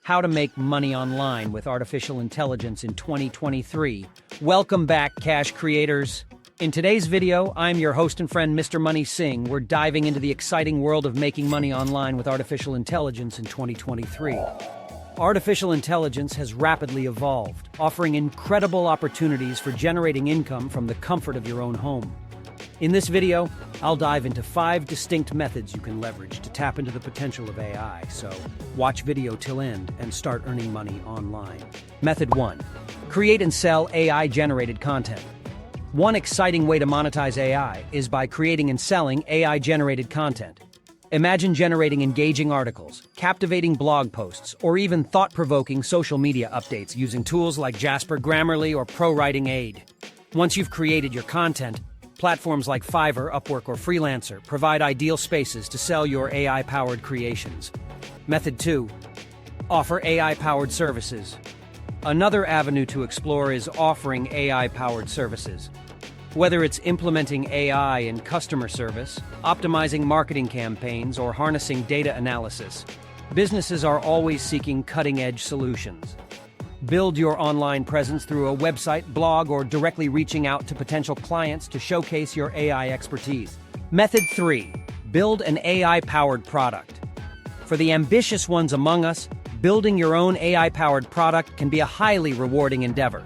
how to make money online with artificial intelligence in 2023. Welcome back, Cash Creators. In today's video, I'm your host and friend, Mr. Money Singh. We're diving into the exciting world of making money online with artificial intelligence in 2023. Artificial intelligence has rapidly evolved, offering incredible opportunities for generating income from the comfort of your own home. In this video, I'll dive into 5 distinct methods you can leverage to tap into the potential of AI, so watch video till end and start earning money online. Method 1. Create and sell AI-generated content. One exciting way to monetize AI is by creating and selling AI-generated content. Imagine generating engaging articles, captivating blog posts, or even thought-provoking social media updates using tools like Jasper, Grammarly, or ProWriting Aid. Once you've created your content, platforms like Fiverr, Upwork, or Freelancer provide ideal spaces to sell your AI-powered creations. Method 2. Offer AI-powered services. Another avenue to explore is offering AI-powered services. Whether it's implementing AI in customer service, optimizing marketing campaigns, or harnessing data analysis, businesses are always seeking cutting-edge solutions. Build your online presence through a website, blog, or directly reaching out to potential clients to showcase your AI expertise. Method 3. Build an AI-powered product. For the ambitious ones among us, building your own AI-powered product can be a highly rewarding endeavor.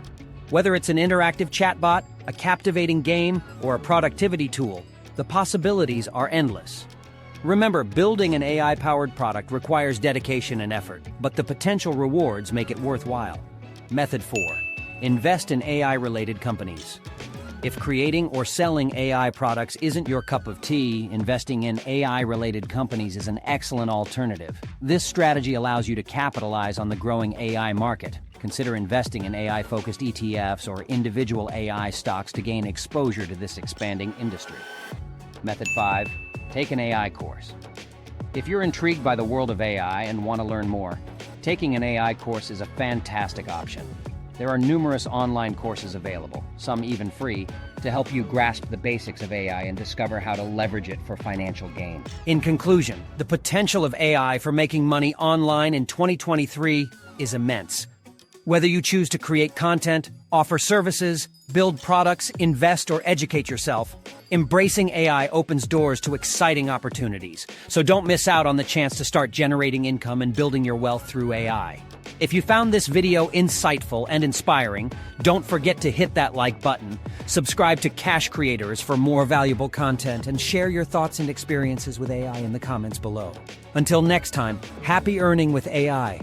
Whether it's an interactive chatbot, a captivating game, or a productivity tool, the possibilities are endless. Remember, building an AI-powered product requires dedication and effort, but the potential rewards make it worthwhile. Method 4. Invest in AI-related companies. If creating or selling AI products isn't your cup of tea, investing in AI-related companies is an excellent alternative. This strategy allows you to capitalize on the growing AI market. Consider investing in AI-focused ETFs or individual AI stocks to gain exposure to this expanding industry. Method 5. Take an AI course. If you're intrigued by the world of AI and want to learn more, taking an AI course is a fantastic option. There are numerous online courses available, some even free, to help you grasp the basics of AI and discover how to leverage it for financial gain. In conclusion, the potential of AI for making money online in 2023 is immense. Whether you choose to create content, offer services, build products, invest, or educate yourself, embracing AI opens doors to exciting opportunities. So don't miss out on the chance to start generating income and building your wealth through AI. If you found this video insightful and inspiring, don't forget to hit that like button, subscribe to Cash Creators for more valuable content, and share your thoughts and experiences with AI in the comments below. Until next time, happy earning with AI.